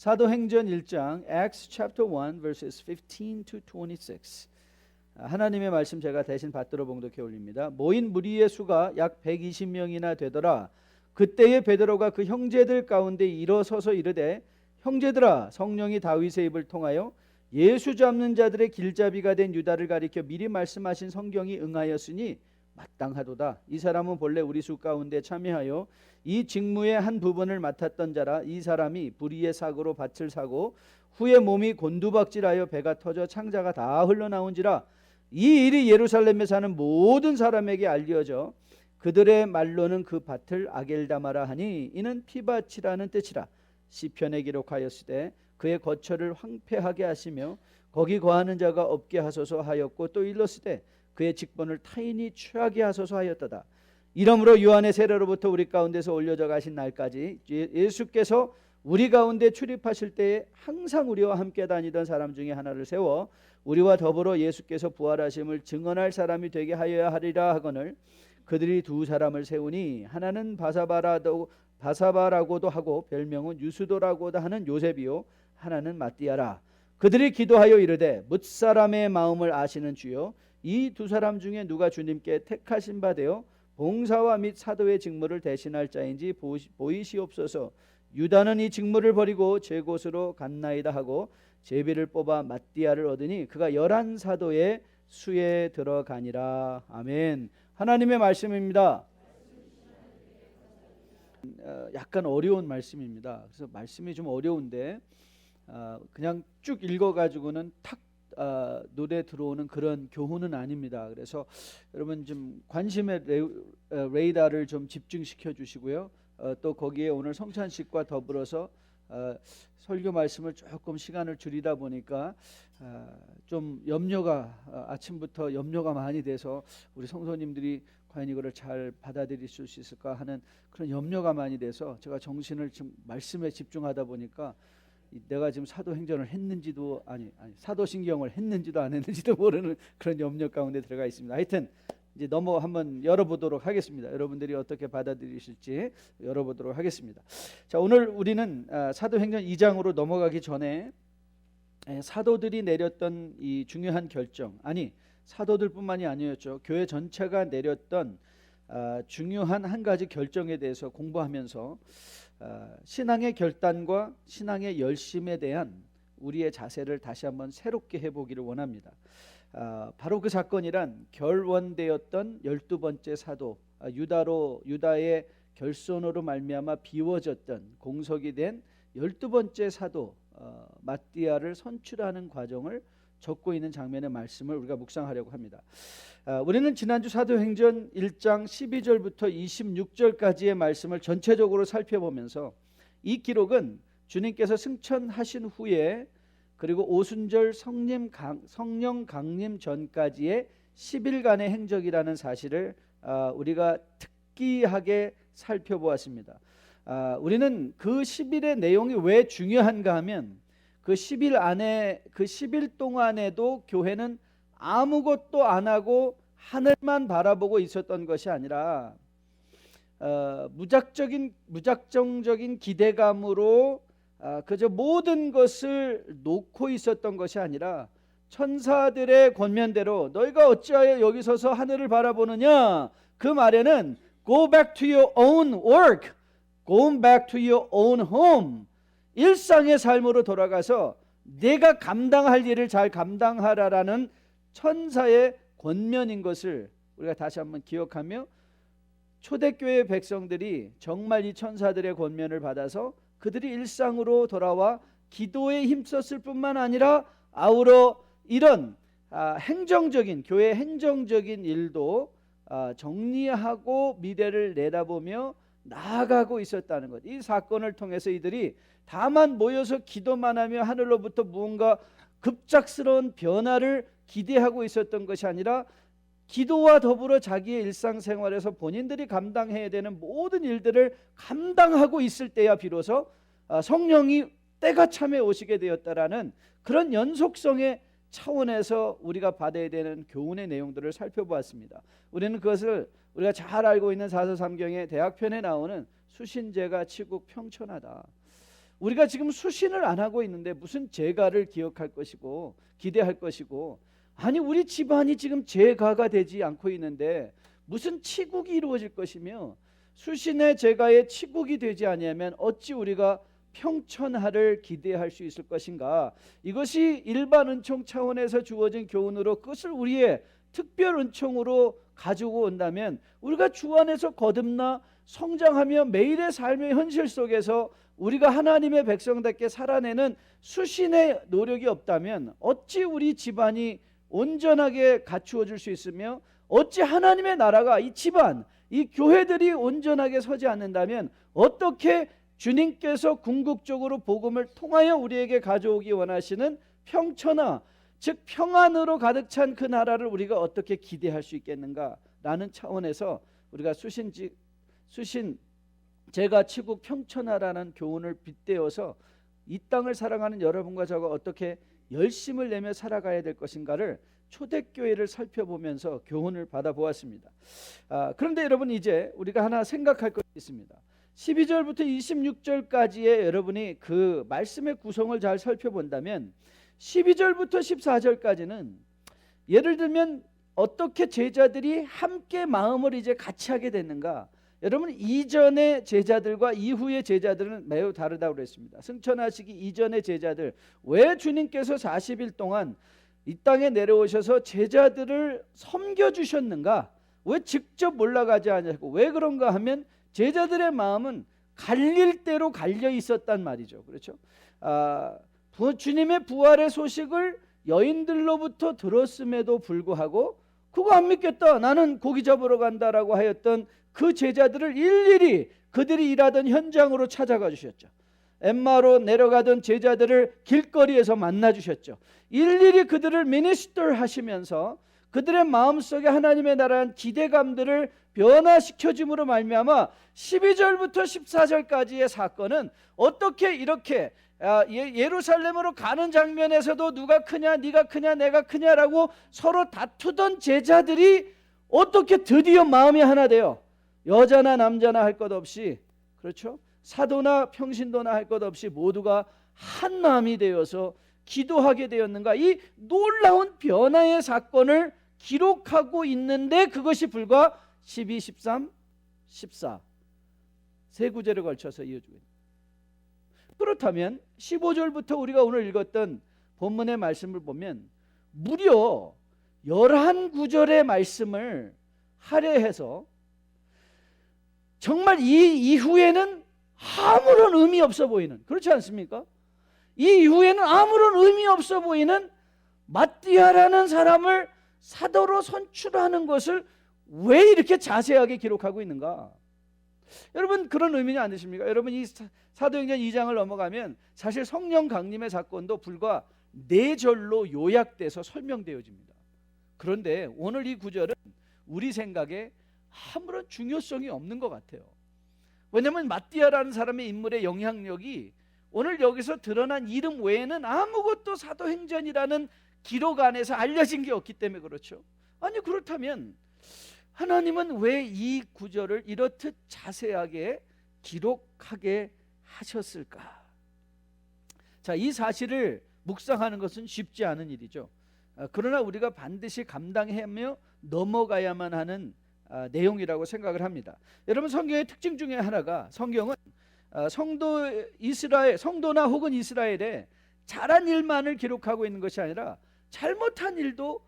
사도행전 1장 Acts chapter 1 verses 15 to 26. 하나님의 말씀 제가 대신 받들어 봉독해 올립니다. 모인 무리의 수가 약 120명이나 되더라. 그때에 베드로가 그 형제들 가운데 일어서서 이르되 형제들아, 성령이 다윗의 입을 통하여 예수 잡는 자들의 길잡이가 된 유다를 가리켜 미리 말씀하신 성경이 응하였으니 마땅하도다. 이 사람은 본래 우리 수 가운데 참여하여 이 직무의 한 부분을 맡았던 자라. 이 사람이 불의의 사고로 밭을 사고 후에 몸이 곤두박질하여 배가 터져 창자가 다 흘러나온지라. 이 일이 예루살렘에 사는 모든 사람에게 알려져 그들의 말로는 그 밭을 아겔다마라 하니 이는 피밭이라는 뜻이라. 시편에 기록하였으되 그의 거처를 황폐하게 하시며 거기 거하는 자가 없게 하소서 하였고 또 일렀으되 그의 직분을 타인이 취하게 하소서 하였도다. 이러므로 요한의 세례로부터 우리 가운데서 올려져 가신 날까지 예수께서 우리 가운데 출입하실 때에 항상 우리와 함께 다니던 사람 중에 하나를 세워 우리와 더불어 예수께서 부활하심을 증언할 사람이 되게 하여야 하리라 하거늘 그들이 두 사람을 세우니 하나는 바사바라고도 하고 별명은 유수도라고도 하는 요셉이요 하나는 마띠아라. 그들이 기도하여 이르되 뭇사람의 마음을 아시는 주여 이 두 사람 중에 누가 주님께 택하신 바 되어 봉사와 및 사도의 직무를 대신할 자인지 보이시옵소서. 유다는 이 직무를 버리고 제 곳으로 갔나이다 하고 제비를 뽑아 마띠아를 얻으니 그가 11사도의 수에 들어가니라. 아멘. 하나님의 말씀입니다. 약간 어려운 말씀입니다. 그래서 말씀이 좀 어려운데 그냥 쭉 읽어가지고는 탁 눈에 들어오는 그런 교훈은 아닙니다. 그래서 여러분 좀 관심의 레이더를 좀 집중시켜 주시고요. 또 거기에 오늘 성찬식과 더불어서 설교 말씀을 조금 시간을 줄이다 보니까 좀 염려가 아침부터 염려가 많이 돼서 우리 성도님들이 과연 이거를 잘 받아들일 수 있을까 하는 그런 염려가 많이 돼서 제가 정신을 좀 말씀에 집중하다 보니까 내가 지금 사도행전을 했는지도 아니 사도신경을 했는지도 안 했는지도 모르는 그런 염려 가운데 들어가 있습니다. 하여튼 이제 한번 열어보도록 하겠습니다. 여러분들이 어떻게 받아들이실지 열어보도록 하겠습니다. 자, 오늘 우리는 사도행전 2장으로 넘어가기 전에 사도들이 내렸던 이 중요한 결정, 사도들뿐만이 아니었죠. 교회 전체가 내렸던 중요한 한 가지 결정에 대해서 공부하면서 신앙의 결단과 신앙의 열심에 대한 우리의 자세를 다시 한번 새롭게 해보기를 원합니다. 바로 그 사건이란 결원되었던 12번째 사도 유다의 결손으로 말미암아 비워졌던 공석이 된 12번째 사도 마띠아를 선출하는 과정을 적고 있는 장면의 말씀을 우리가 묵상하려고 합니다. 우리는 지난주 사도행전 1장 12절부터 26절까지의 말씀을 전체적으로 살펴보면서 이 기록은 주님께서 승천하신 후에 그리고 오순절 성령 강림 전까지의 10일간의 행적이라는 사실을 우리가 특기하게 살펴보았습니다. 우리는 그 10일의 내용이 왜 중요한가 하면 그 10일 안에 그 10일 동안에도 교회는 아무것도 안 하고 하늘만 바라보고 있었던 것이 아니라 무작정적인 기대감으로 그저 모든 것을 놓고 있었던 것이 아니라 천사들의 권면대로 너희가 어찌하여 여기 서서 하늘을 바라보느냐, 그 말에는 Go back to your own work, Go back to your own home, 일상의 삶으로 돌아가서 내가 감당할 일을 잘 감당하라라는 천사의 권면인 것을 우리가 다시 한번 기억하며 초대교회 백성들이 정말 이 천사들의 권면을 받아서 그들이 일상으로 돌아와 기도에 힘썼을 뿐만 아니라 아우러 이런 교회 행정적인 일도 정리하고 미래를 내다보며 나아가고 있었다는 것. 이 사건을 통해서 이들이 다만 모여서 기도만 하며 하늘로부터 무언가 급작스러운 변화를 기대하고 있었던 것이 아니라 기도와 더불어 자기의 일상생활에서 본인들이 감당해야 되는 모든 일들을 감당하고 있을 때야 비로소 성령이 때가 참에 오시게 되었다라는 그런 연속성의 차원에서 우리가 받아야 되는 교훈의 내용들을 살펴보았습니다. 우리는 그것을 우리가 잘 알고 있는 사서삼경의 대학편에 나오는 수신제가 치국 평천하다. 우리가 지금 수신을 안 하고 있는데 무슨 제가를 기억할 것이고 기대할 것이고, 아니 우리 집안이 지금 제가가 되지 않고 있는데 무슨 치국이 이루어질 것이며, 수신의 제가의 치국이 되지 아니하면 어찌 우리가 평천하를 기대할 수 있을 것인가. 이것이 일반 은총 차원에서 주어진 교훈으로 그것을 우리의 특별 은총으로 가지고 온다면 우리가 주 안에서 거듭나 성장하며 매일의 삶의 현실 속에서 우리가 하나님의 백성답게 살아내는 수신의 노력이 없다면 어찌 우리 집안이 온전하게 갖추어질 수 있으며, 어찌 하나님의 나라가 이 집안, 이 교회들이 온전하게 서지 않는다면 어떻게 주님께서 궁극적으로 복음을 통하여 우리에게 가져오기 원하시는 평천하, 즉 평안으로 가득 찬 그 나라를 우리가 어떻게 기대할 수 있겠는가라는 차원에서 우리가 수신 제가 치국 평천하라는 교훈을 빗대어서 이 땅을 살아가는 여러분과 저가 어떻게 열심을 내며 살아가야 될 것인가를 초대교회를 살펴보면서 교훈을 받아보았습니다. 그런데 여러분, 이제 우리가 하나 생각할 것이 있습니다. 12절부터 26절까지의 여러분이 그 말씀의 구성을 잘 살펴본다면 12절부터 14절까지는 예를 들면 어떻게 제자들이 함께 마음을 이제 같이 하게 됐는가. 여러분, 이전의 제자들과 이후의 제자들은 매우 다르다고 그랬습니다. 승천하시기 이전의 제자들, 왜 주님께서 40일 동안 이 땅에 내려오셔서 제자들을 섬겨주셨는가? 왜 직접 올라가지 않았고, 왜 그런가 하면 제자들의 마음은 갈릴 대로 갈려 있었단 말이죠. 그렇죠? 주님의 부활의 소식을 여인들로부터 들었음에도 불구하고 그거 안 믿겠다, 나는 고기 잡으러 간다라고 하였던 그 제자들을 일일이 그들이 일하던 현장으로 찾아가 주셨죠. 엠마로 내려가던 제자들을 길거리에서 만나 주셨죠. 일일이 그들을 미니스터 하시면서 그들의 마음속에 하나님의 나라한 기대감들을 변화시켜줌으로 말미암아 12절부터 14절까지의 사건은 어떻게 이렇게 예루살렘으로 가는 장면에서도 누가 크냐, 네가 크냐, 내가 크냐라고 서로 다투던 제자들이 어떻게 드디어 마음이 하나 되어 여자나 남자나 할 것 없이, 그렇죠? 사도나 평신도나 할 것 없이 모두가 한 마음이 되어서 기도하게 되었는가. 이 놀라운 변화의 사건을 기록하고 있는데 그것이 불과 12, 13, 14 세 구절에 걸쳐서 이어지고 있습니다. 그렇다면 15절부터 우리가 오늘 읽었던 본문의 말씀을 보면 무려 11구절의 말씀을 할애해서 정말 이 이후에는 아무런 의미 없어 보이는, 그렇지 않습니까? 이 이후에는 아무런 의미 없어 보이는 마띠아라는 사람을 사도로 선출하는 것을 왜 이렇게 자세하게 기록하고 있는가? 여러분, 그런 의미는 안 드십니까? 여러분, 이 사도행전 2장을 넘어가면 사실 성령 강림의 사건도 불과 4절로 요약돼서 설명되어집니다. 그런데 오늘 이 구절은 우리 생각에 아무런 중요성이 없는 것 같아요. 왜냐하면 마띠아라는 사람의 인물의 영향력이 오늘 여기서 드러난 이름 외에는 아무것도 사도행전이라는 기록 안에서 알려진 게 없기 때문에 그렇죠. 아니, 그렇다면 하나님은 왜 이 구절을 이렇듯 자세하게 기록하게 하셨을까? 자, 이 사실을 묵상하는 것은 쉽지 않은 일이죠. 그러나 우리가 반드시 감당하며 넘어가야만 하는 내용이라고 생각을 합니다. 여러분, 성경의 특징 중에 하나가, 성경은 성도나 혹은 이스라엘의 잘한 일만을 기록하고 있는 것이 아니라 잘못한 일도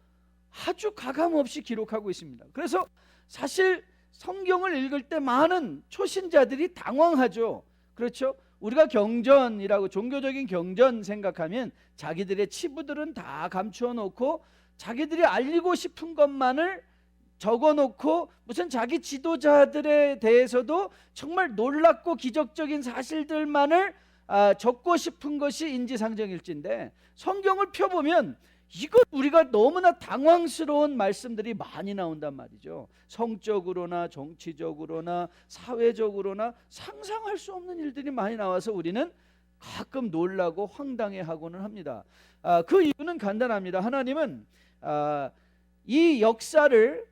아주 가감없이 기록하고 있습니다. 그래서 사실 성경을 읽을 때 많은 초신자들이 당황하죠. 그렇죠? 우리가 경전이라고, 종교적인 경전 생각하면 자기들의 치부들은 다 감추어 놓고 자기들이 알리고 싶은 것만을 적어놓고 무슨 자기 지도자들에 대해서도 정말 놀랍고 기적적인 사실들만을 적고 싶은 것이 인지상정일진데, 성경을 펴보면 이것 우리가 너무나 당황스러운 말씀들이 많이 나온단 말이죠. 성적으로나 정치적으로나 사회적으로나 상상할 수 없는 일들이 많이 나와서 우리는 가끔 놀라고 황당해하고는 합니다. 그 이유는 간단합니다. 하나님은 이 역사를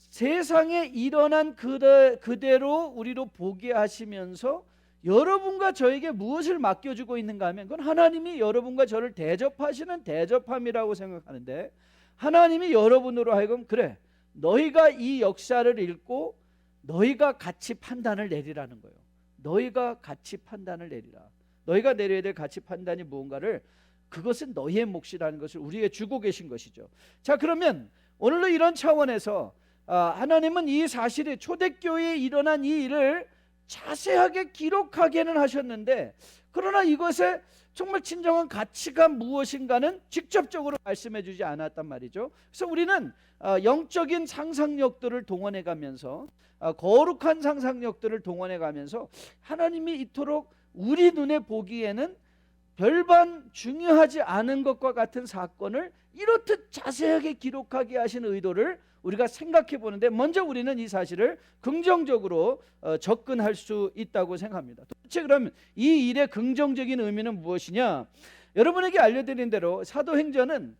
세상에 일어난 그대로 우리로 보게 하시면서 여러분과 저에게 무엇을 맡겨주고 있는가 하면 그건 하나님이 여러분과 저를 대접하시는 대접함이라고 생각하는데, 하나님이 여러분으로 하여금 그래, 너희가 이 역사를 읽고 너희가 같이 판단을 내리라는 거예요. 너희가 같이 판단을 내리라. 너희가 내려야 될 가치 판단이 무언가를, 그것은 너희의 몫이라는 것을 우리에게 주고 계신 것이죠. 자, 그러면 오늘도 이런 차원에서 하나님은 이 사실이 초대교회에 일어난 이 일을 자세하게 기록하게는 하셨는데, 그러나 이것에 정말 진정한 가치가 무엇인가는 직접적으로 말씀해 주지 않았단 말이죠. 그래서 우리는 영적인 상상력들을 동원해 가면서, 거룩한 상상력들을 동원해 가면서 하나님이 이토록 우리 눈에 보기에는 별반 중요하지 않은 것과 같은 사건을 이렇듯 자세하게 기록하게 하신 의도를 우리가 생각해 보는데, 먼저 우리는 이 사실을 긍정적으로 접근할 수 있다고 생각합니다. 도대체 그럼 이 일의 긍정적인 의미는 무엇이냐? 여러분에게 알려드린 대로 사도행전은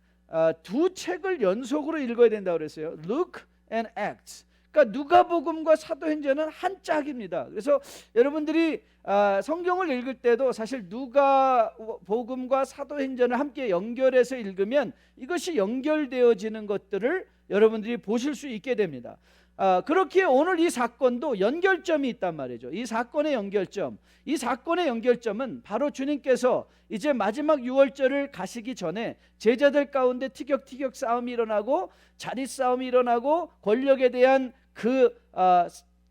두 책을 연속으로 읽어야 된다고 그랬어요. Luke and Acts. 그러니까 누가복음과 사도행전은 한 짝입니다. 그래서 여러분들이 성경을 읽을 때도 사실 누가복음과 사도행전을 함께 연결해서 읽으면 이것이 연결되어지는 것들을 여러분들이 보실 수 있게 됩니다. 그렇기에 오늘 이 사건도 연결점이 있단 말이죠. 이 사건의 연결점은 바로 주님께서 이제 마지막 유월절을 가시기 전에 제자들 가운데 티격태격 싸움이 일어나고 자리 싸움이 일어나고 권력에 대한 그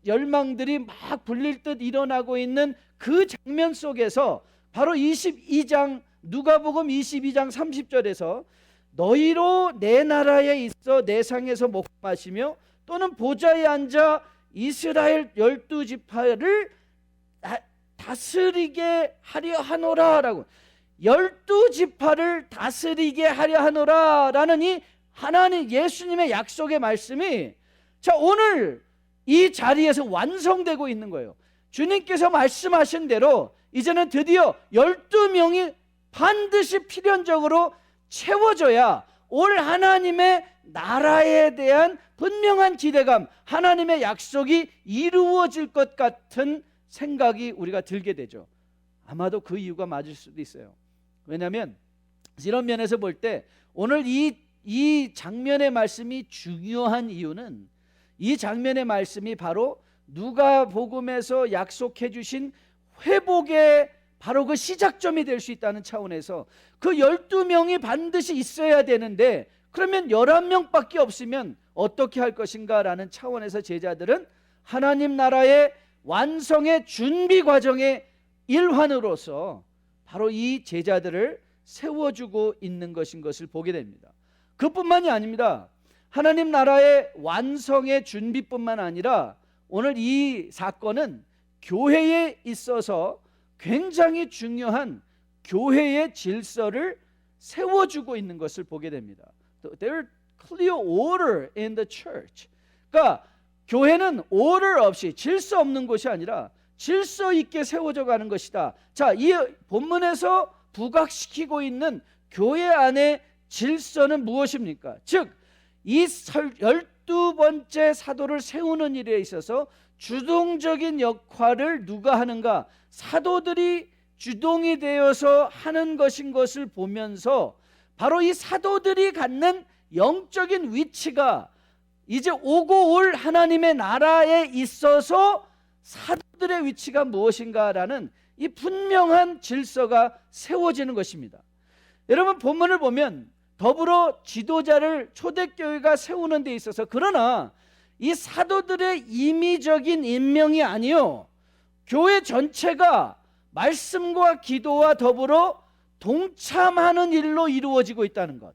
열망들이 막 불릴 듯 일어나고 있는 그 장면 속에서 바로 22장 누가복음 22장 30절에서 너희로 내 나라에 있어 내 상에서 먹고 마시며 또는 보좌에 앉아 이스라엘 12지파를 다스리게 하려 하노라라고, 12지파를 다스리게 하려 하노라라는 이 하나님 예수님의 약속의 말씀이 자 오늘 이 자리에서 완성되고 있는 거예요. 주님께서 말씀하신 대로 이제는 드디어 12명이 반드시 필연적으로 채워져야 올 하나님의 나라에 대한 분명한 기대감, 하나님의 약속이 이루어질 것 같은 생각이 우리가 들게 되죠. 아마도 그 이유가 맞을 수도 있어요. 왜냐하면 이런 면에서 볼 때 오늘 이 장면의 말씀이 중요한 이유는, 이 장면의 말씀이 바로 누가복음에서 약속해 주신 회복의 바로 그 시작점이 될 수 있다는 차원에서 그 12명이 반드시 있어야 되는데, 그러면 11명밖에 없으면 어떻게 할 것인가 라는 차원에서 제자들은 하나님 나라의 완성의 준비 과정의 일환으로서 바로 이 제자들을 세워주고 있는 것인 것을 보게 됩니다. 그뿐만이 아닙니다. 하나님 나라의 완성의 준비뿐만 아니라 오늘 이 사건은 교회에 있어서 굉장히 중요한 교회의 질서를 세워주고 있는 것을 보게 됩니다. There's clear order in the church. 그러니까 교회는 order 없이, 질서 없는 곳이 아니라 질서 있게 세워져 가는 것이다. 자, 이 본문에서 부각시키고 있는 교회 안의 질서는 무엇입니까? 즉, 이 12번째 사도를 세우는 일에 있어서 주동적인 역할을 누가 하는가? 사도들이 주동이 되어서 하는 것인 것을 보면서 바로 이 사도들이 갖는 영적인 위치가 이제 오고 올 하나님의 나라에 있어서 사도들의 위치가 무엇인가라는 이 분명한 질서가 세워지는 것입니다. 여러분, 본문을 보면 더불어 지도자를 초대교회가 세우는 데 있어서, 그러나 이 사도들의 임의적인 임명이 아니요, 교회 전체가 말씀과 기도와 더불어 동참하는 일로 이루어지고 있다는 것,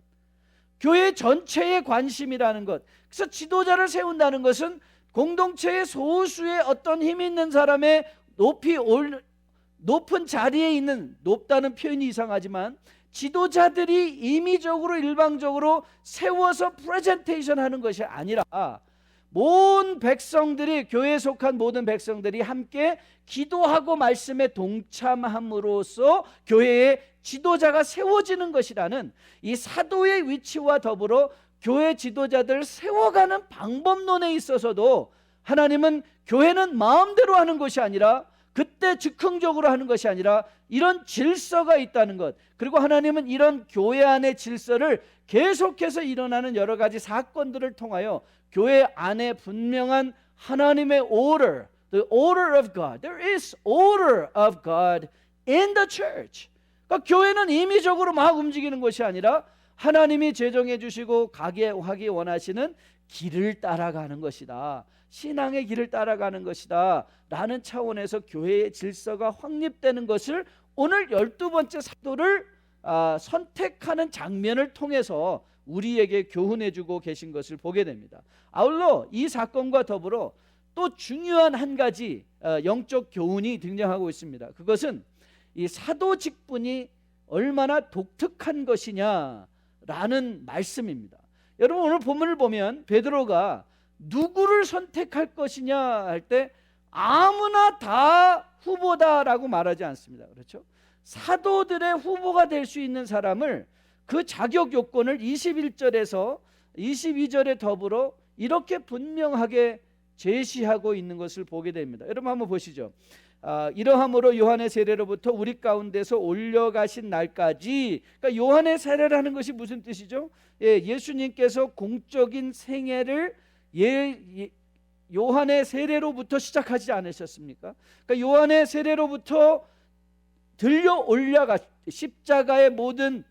교회 전체의 관심이라는 것. 그래서 지도자를 세운다는 것은 공동체의 소수의 어떤 힘 있는 사람의 높은 자리에 있는, 높다는 표현이 이상하지만 지도자들이 임의적으로 일방적으로 세워서 프레젠테이션 하는 것이 아니라 모든 백성들이, 교회에 속한 모든 백성들이 함께 기도하고 말씀에 동참함으로써 교회의 지도자가 세워지는 것이라는 이 사도의 위치와 더불어 교회 지도자들을 세워가는 방법론에 있어서도 하나님은 교회는 마음대로 하는 것이 아니라 그때 즉흥적으로 하는 것이 아니라 이런 질서가 있다는 것, 그리고 하나님은 이런 교회 안의 질서를 계속해서 일어나는 여러 가지 사건들을 통하여 교회 안에 분명한 하나님의 order, the order of God. There is order of God in the church. 그러니까 교회는 임의적으로 막 움직이는 것이 아니라 하나님이 제정해 주시고 가게 하기 원하시는 길을 따라가는 것이다. 신앙의 길을 따라가는 것이다 라는 차원에서 교회의 질서가 확립되는 것을 오늘 12번째 사도를 선택하는 장면을 통해서 우리에게 교훈해주고 계신 것을 보게 됩니다. 아울러 이 사건과 더불어 또 중요한 한 가지 영적 교훈이 등장하고 있습니다. 그것은 이 사도 직분이 얼마나 독특한 것이냐라는 말씀입니다. 여러분, 오늘 본문을 보면 베드로가 누구를 선택할 것이냐 할 때 아무나 다 후보다라고 말하지 않습니다. 그렇죠? 사도들의 후보가 될 수 있는 사람을, 그 자격 요건을 21절에서 22절에 더불어 이렇게 분명하게 제시하고 있는 것을 보게 됩니다. 여러분 한번 보시죠. 이러함으로 요한의 세례로부터 우리 가운데서 올려가신 날까지, 그러니까 요한의 세례라는 것이 무슨 뜻이죠? 예수님께서 공적인 생애를 요한의 세례로부터 시작하지 않으셨습니까? 그러니까 요한의 세례로부터 들려 올려가 십자가의 모든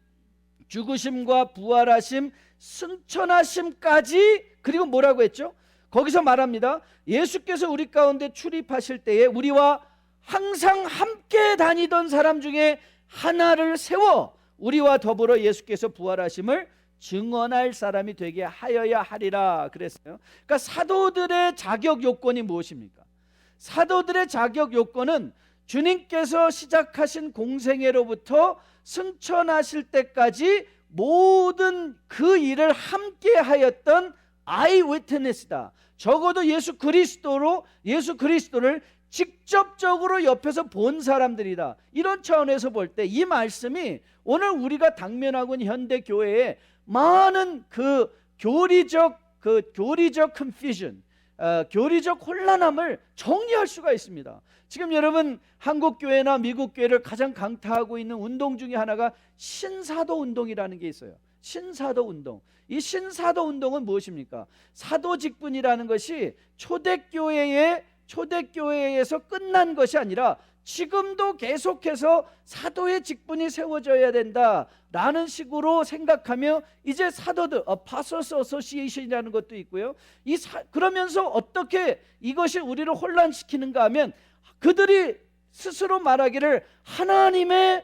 죽으심과 부활하심, 승천하심까지, 그리고 뭐라고 했죠? 거기서 말합니다. 예수께서 우리 가운데 출입하실 때에 우리와 항상 함께 다니던 사람 중에 하나를 세워 우리와 더불어 예수께서 부활하심을 증언할 사람이 되게 하여야 하리라 그랬어요. 그러니까 사도들의 자격 요건이 무엇입니까? 사도들의 자격 요건은 주님께서 시작하신 공생애로부터 승천하실 때까지 모든 그 일을 함께 하였던 아이위트니스다. 적어도 예수 그리스도를 직접적으로 옆에서 본 사람들이다. 이런 차원에서 볼 때 이 말씀이 오늘 우리가 당면하고 있는 현대 교회에 많은 교리적 confusion, 교리적 혼란함을 정리할 수가 있습니다. 지금 여러분 한국 교회나 미국 교회를 가장 강타하고 있는 운동 중에 하나가 신사도 운동이라는 게 있어요. 신사도 운동. 이 신사도 운동은 무엇입니까? 사도 직분이라는 것이 초대교회에서 끝난 것이 아니라 지금도 계속해서 사도의 직분이 세워져야 된다라는 식으로 생각하며 이제 사도들, Apostles Association이라는 것도 있고요. 그러면서 어떻게 이것이 우리를 혼란시키는가 하면 그들이 스스로 말하기를 하나님의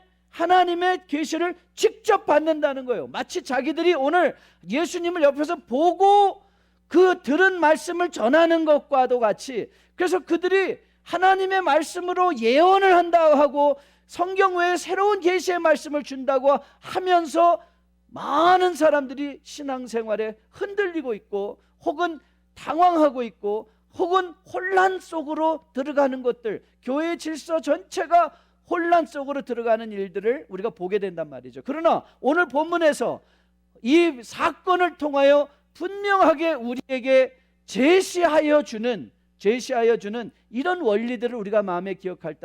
계시를 직접 받는다는 거예요. 마치 자기들이 오늘 예수님을 옆에서 보고 그 들은 말씀을 전하는 것과도 같이, 그래서 그들이 하나님의 말씀으로 예언을 한다고 하고 성경 외에 새로운 계시의 말씀을 준다고 하면서 많은 사람들이 신앙생활에 흔들리고 있고 혹은 당황하고 있고 혹은 혼란 속으로 들어가는 것들, 교회의 질서 전체가 혼란 속으로 들어가는 일들을 우리가 보게 된단 말이죠. 그러나 오늘 본문에서 이 사건을 통하여 분명하게 우리에게 제시하여 주는 이런 원리들을 우리가 마음에 기억할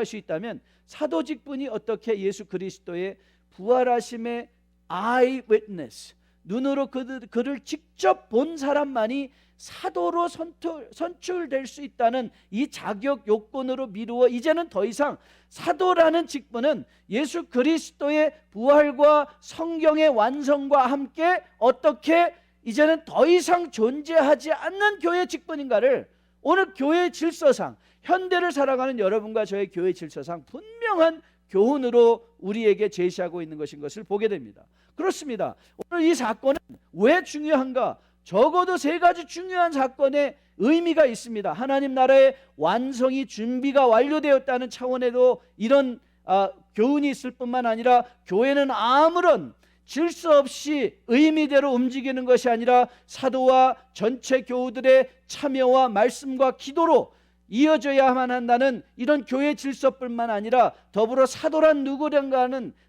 수 있다면 사도 직분이 어떻게 예수 그리스도의 부활하심의 eyewitness, 눈으로 그를 직접 본 사람만이 사도로 선출될 수 있다는 이 자격 요건으로 미루어 이제는 더 이상 사도라는 직분은 예수 그리스도의 부활과 성경의 완성과 함께 어떻게 이제는 더 이상 존재하지 않는 교회 직분인가를 오늘 교회의 질서상, 현대를 살아가는 여러분과 저의 교회 질서상 분명한 교훈으로 우리에게 제시하고 있는 것을 보게 됩니다. 그렇습니다. 오늘 이 사건은 왜 중요한가? 적어도 세 가지 중요한 사건의 의미가 있습니다. 하나님 나라의 완성이 준비가 완료되었다는 차원에도 이런 교훈이 있을 뿐만 아니라 교회는 아무런 질서 없이 의미대로 움직이는 것이 아니라 사도와 전체 교우들의 참여와 말씀과 기도로 이어져야만 한다는 이런 교회 질서뿐만 아니라 더불어 사도란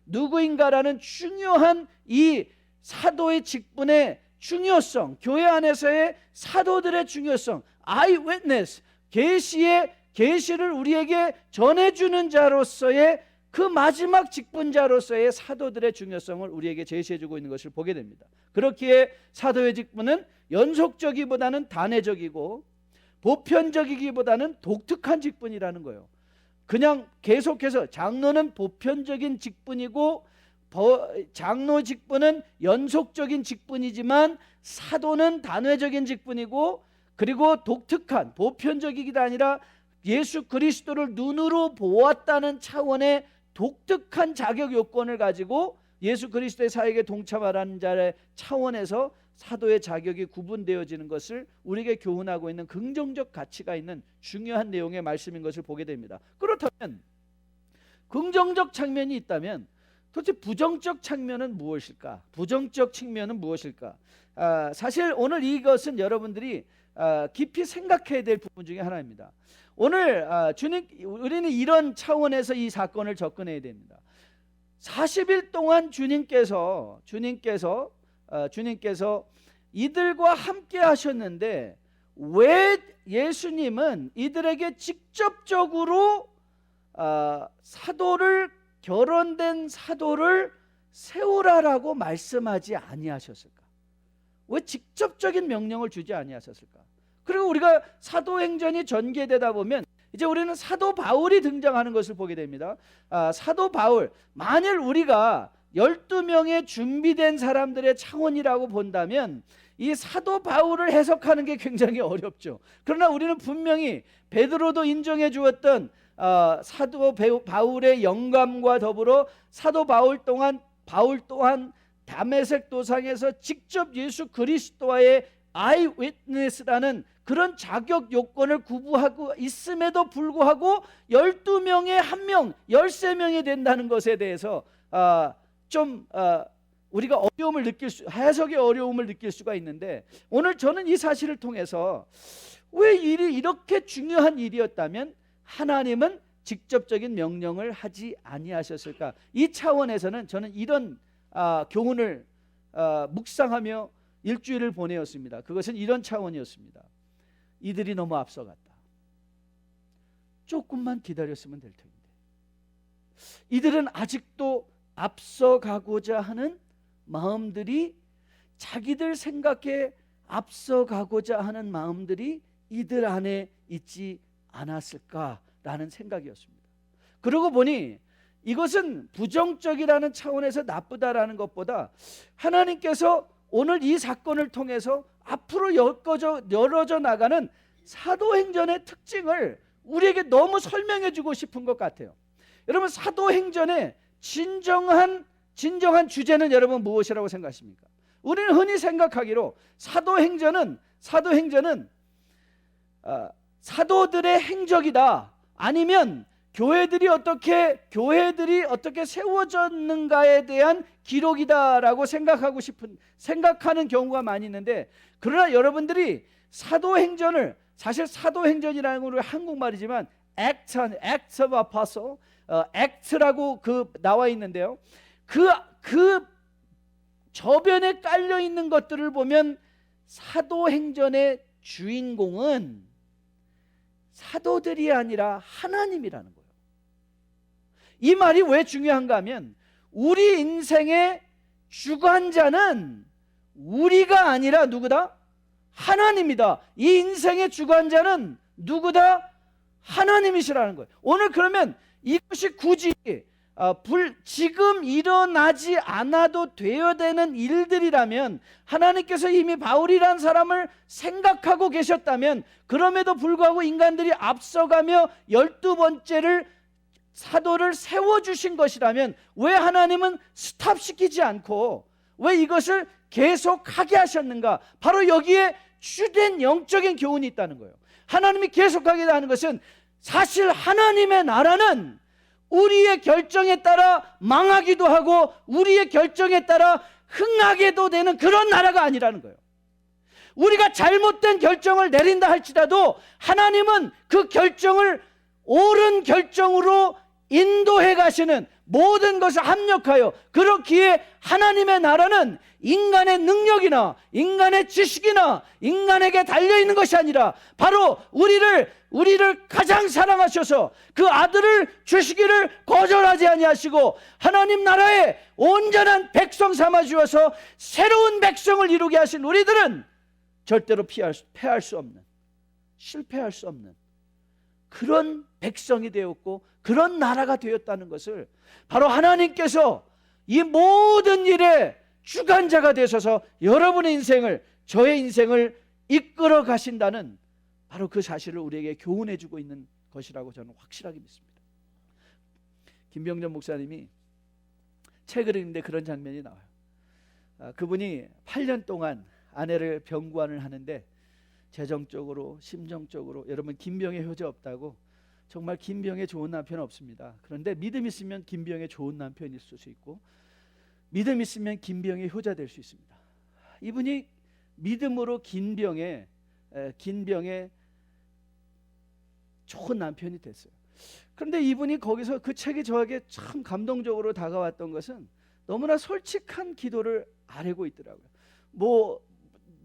누구인가라는 중요한 이 사도의 직분의 중요성, 교회 안에서의 사도들의 중요성, eyewitness, 계시의 계시를 우리에게 전해주는 자로서의 그 마지막 직분자로서의 사도들의 중요성을 우리에게 제시해주고 있는 것을 보게 됩니다. 그렇기에 사도의 직분은 연속적이보다는 단회적이고 보편적이기보다는 독특한 직분이라는 거예요. 그냥 계속해서 장로는 보편적인 직분이고 장로 직분은 연속적인 직분이지만 사도는 단회적인 직분이고, 그리고 독특한 보편적이기가 아니라 예수 그리스도를 눈으로 보았다는 차원의 독특한 자격 요건을 가지고 예수 그리스도의 사역에 동참하라는 자의 차원에서 사도의 자격이 구분되어지는 것을 우리에게 교훈하고 있는 긍정적 가치가 있는 중요한 내용의 말씀인 것을 보게 됩니다. 그렇다면 긍정적 측면이 있다면 도대체 부정적 측면은 무엇일까? 부정적 측면은 무엇일까? 사실 오늘 이것은 여러분들이 깊이 생각해야 될 부분 중에 하나입니다. 오늘 우리는 이런 차원에서 이 사건을 접근해야 됩니다. 40일 동안 주님께서 이들과 함께 하셨는데 왜 예수님은 이들에게 직접적으로 결혼된 사도를 세우라라고 말씀하지 아니하셨을까? 왜 직접적인 명령을 주지 아니하셨을까? 그리고 우리가 사도행전이 전개되다 보면 이제 우리는 사도 바울이 등장하는 것을 보게 됩니다. 사도 바울, 만일 우리가 12명의 준비된 사람들의 차원이라고 본다면 이 사도 바울을 해석하는 게 굉장히 어렵죠. 그러나 우리는 분명히 베드로도 인정해 주었던 사도 바울의 영감과 더불어 사도 바울 또한 다메섹 도상에서 직접 예수 그리스도와의 아이 위트니스라는 그런 자격 요건을 구부하고 있음에도 불구하고 12명에 1명, 13명이 된다는 것에 대해서 우리가 해석의 어려움을 느낄 수가 있는데, 오늘 저는 이 사실을 통해서 왜 일이 이렇게 중요한 일이었다면 하나님은 직접적인 명령을 하지 아니하셨을까? 이 차원에서는 저는 이런 교훈을 묵상하며 일주일을 보내었습니다. 그것은 이런 차원이었습니다. 이들이 너무 앞서갔다. 조금만 기다렸으면 될 텐데. 이들은 아직도 앞서가고자 하는 마음들이, 자기들 생각에 앞서가고자 하는 마음들이 이들 안에 있지 않았을까라는 생각이었습니다. 그러고 보니 이것은 부정적이라는 차원에서 나쁘다라는 것보다 하나님께서 오늘 이 사건을 통해서 앞으로 열어져 나가는 사도행전의 특징을 우리에게 너무 설명해 주고 싶은 것 같아요. 여러분, 사도행전의 진정한 주제는 여러분 무엇이라고 생각하십니까? 우리는 흔히 생각하기로 사도행전은 사도들의 행적이다, 아니면 교회들이 어떻게 세워졌는가에 대한 기록이다라고 생각하는 경우가 많이 있는데, 그러나 여러분들이 사도행전을, 사실 사도행전이라는 건 한국말이지만 Acts of Apostle, Acts라고 나와 있는데요. 그 저변에 깔려 있는 것들을 보면 사도행전의 주인공은 사도들이 아니라 하나님이라는 거예요. 이 말이 왜 중요한가 하면 우리 인생의 주관자는 우리가 아니라 누구다? 하나님이다. 이 인생의 주관자는 누구다? 하나님이시라는 거예요. 오늘 그러면 이것이 굳이 지금 일어나지 않아도 되어야 되는 일들이라면, 하나님께서 이미 바울이라는 사람을 생각하고 계셨다면, 그럼에도 불구하고 인간들이 앞서가며 12번째를 사도를 세워주신 것이라면 왜 하나님은 스탑시키지 않고 왜 이것을 계속하게 하셨는가? 바로 여기에 주된 영적인 교훈이 있다는 거예요. 하나님이 계속하게 하는 것은, 사실 하나님의 나라는 우리의 결정에 따라 망하기도 하고 우리의 결정에 따라 흥하게도 되는 그런 나라가 아니라는 거예요. 우리가 잘못된 결정을 내린다 할지라도 하나님은 그 결정을 옳은 결정으로 인도해 가시는, 모든 것을 합력하여, 그렇기에 하나님의 나라는 인간의 능력이나 인간의 지식이나 인간에게 달려있는 것이 아니라 바로 우리를 가장 사랑하셔서 그 아들을 주시기를 거절하지 아니하시고 하나님 나라의 온전한 백성 삼아 주어서 새로운 백성을 이루게 하신 우리들은 절대로 패할 수 없는, 실패할 수 없는 그런 백성이 되었고 그런 나라가 되었다는 것을 바로 하나님께서 이 모든 일에 주관자가 되셔서 여러분의 인생을, 저의 인생을 이끌어 가신다는 바로 그 사실을 우리에게 교훈해 주고 있는 것이라고 저는 확실하게 믿습니다. 김병전 목사님이 책을 읽는데 그런 장면이 나와요. 그분이 8년 동안 아내를 병구안을 하는데 재정적으로, 심정적으로, 여러분 김병의 효자 없다고, 정말 김병의 좋은 남편은 없습니다. 그런데 믿음 있으면 김병의 좋은 남편이 있을 수 있고, 믿음 있으면 김병의 효자 될 수 있습니다. 이분이 믿음으로 김병의 좋은 남편이 됐어요. 그런데 이분이 거기서 그 책이 저에게 참 감동적으로 다가왔던 것은 너무나 솔직한 기도를 아뢰고 있더라고요. 뭐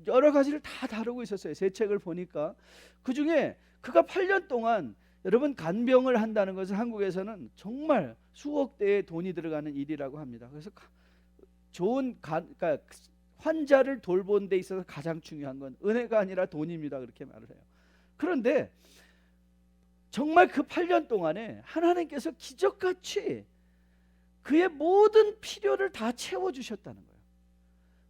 여러 가지를 다 다루고 있었어요. 제 책을 보니까 그 중에 그가 8년 동안, 여러분 간병을 한다는 것은 한국에서는 정말 수억 대의 돈이 들어가는 일이라고 합니다. 그래서 그러니까 환자를 돌보는 데 있어서 가장 중요한 건 은혜가 아니라 돈입니다. 그렇게 말을 해요. 그런데 정말 그 8년 동안에 하나님께서 기적같이 그의 모든 필요를 다 채워주셨다는 거예요.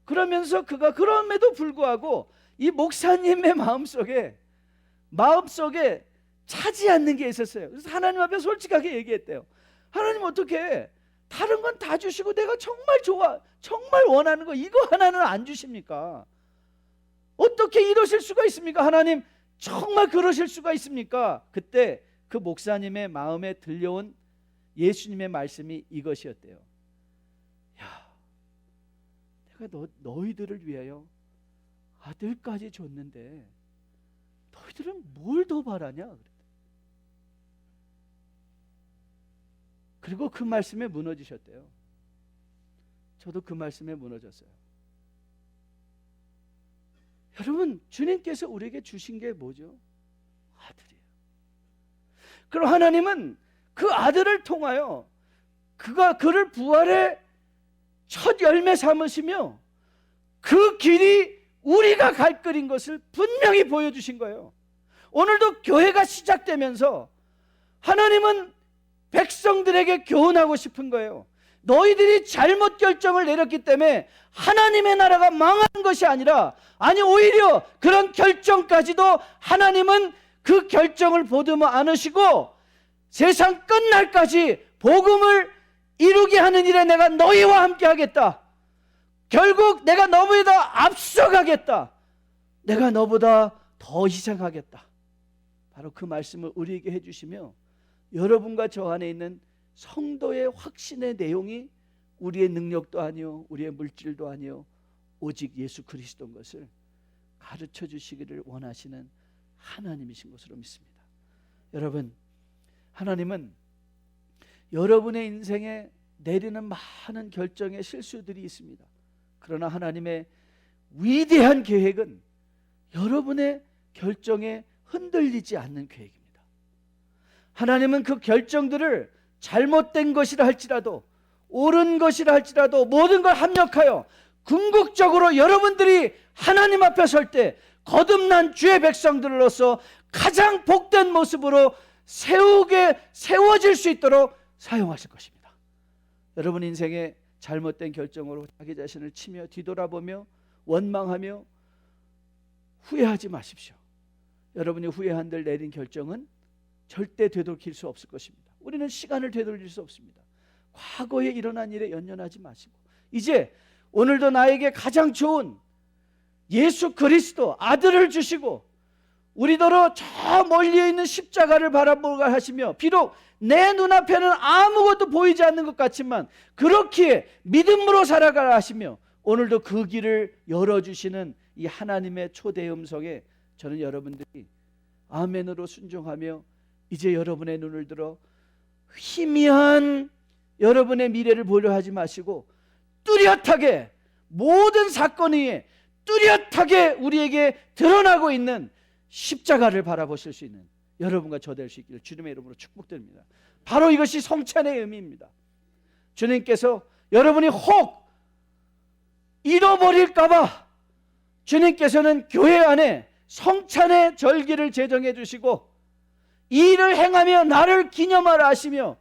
그러면서 그가 그럼에도 불구하고 이 목사님의 마음속에 차지 않는 게 있었어요. 그래서 하나님 앞에 솔직하게 얘기했대요. 하나님 어떻게 다른 건 다 주시고 내가 정말 좋아, 정말 원하는 거 이거 하나는 안 주십니까? 어떻게 이러실 수가 있습니까? 하나님 정말 그러실 수가 있습니까? 그때 그 목사님의 마음에 들려온 예수님의 말씀이 이것이었대요. 야, 내가 너희들을 위하여 아들까지 줬는데 너희들은 뭘 더 바라냐? 그리고 그 말씀에 무너지셨대요. 저도 그 말씀에 무너졌어요. 여러분, 주님께서 우리에게 주신 게 뭐죠? 아들이에요. 그럼 하나님은 그 아들을 통하여 그를 부활의 첫 열매 삼으시며 그 길이 우리가 갈 길인 것을 분명히 보여주신 거예요. 오늘도 교회가 시작되면서 하나님은 백성들에게 교훈하고 싶은 거예요. 너희들이 잘못 결정을 내렸기 때문에 하나님의 나라가 망한 것이 아니라, 아니 오히려 그런 결정까지도 하나님은 그 결정을 보듬어 안으시고 세상 끝날까지 복음을 이루게 하는 일에 내가 너희와 함께 하겠다. 결국 내가 너보다 앞서가겠다. 내가 너보다 더 희생하겠다. 바로 그 말씀을 우리에게 해주시며 여러분과 저 안에 있는 성도의 확신의 내용이 우리의 능력도 아니요 우리의 물질도 아니요 오직 예수 그리스도인 것을 가르쳐 주시기를 원하시는 하나님이신 것으로 믿습니다. 여러분, 하나님은 여러분의 인생에 내리는 많은 결정의 실수들이 있습니다. 그러나 하나님의 위대한 계획은 여러분의 결정에 흔들리지 않는 계획입니다. 하나님은 그 결정들을 잘못된 것이라 할지라도 옳은 것이라 할지라도 모든 걸 합력하여 궁극적으로 여러분들이 하나님 앞에 설 때 거듭난 주의 백성들로서 가장 복된 모습으로 세워질 수 있도록 사용하실 것입니다. 여러분 인생에 잘못된 결정으로 자기 자신을 치며 뒤돌아보며 원망하며 후회하지 마십시오. 여러분이 후회한들 내린 결정은 절대 되돌릴 수 없을 것입니다. 우리는 시간을 되돌릴 수 없습니다. 과거에 일어난 일에 연연하지 마시고 이제 오늘도 나에게 가장 좋은 예수 그리스도 아들을 주시고 우리더러 저 멀리에 있는 십자가를 바라보게 하시며 비록 내 눈앞에는 아무것도 보이지 않는 것 같지만 그렇기에 믿음으로 살아가라 하시며 오늘도 그 길을 열어주시는 이 하나님의 초대 음성에 저는 여러분들이 아멘으로 순종하며 이제 여러분의 눈을 들어 희미한 여러분의 미래를 보려 하지 마시고 뚜렷하게 모든 사건 위에 뚜렷하게 우리에게 드러나고 있는 십자가를 바라보실 수 있는 여러분과 저 될 수 있기를 주님의 이름으로 축복드립니다. 바로 이것이 성찬의 의미입니다. 주님께서 여러분이 혹 잃어버릴까 봐 주님께서는 교회 안에 성찬의 절기를 제정해 주시고 이 일을 행하며 나를 기념하라 하시며,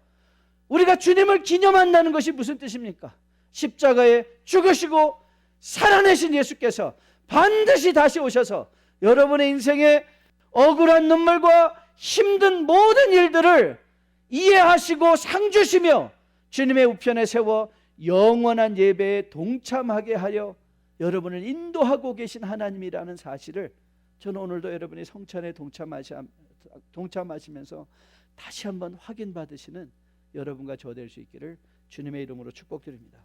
우리가 주님을 기념한다는 것이 무슨 뜻입니까? 십자가에 죽으시고 살아내신 예수께서 반드시 다시 오셔서 여러분의 인생에 억울한 눈물과 힘든 모든 일들을 이해하시고 상 주시며 주님의 우편에 세워 영원한 예배에 동참하게 하여 여러분을 인도하고 계신 하나님이라는 사실을 저는 오늘도 여러분이 성찬에 동참하시면서 다시 한번 확인받으시는 여러분과 저 될 수 있기를 주님의 이름으로 축복드립니다.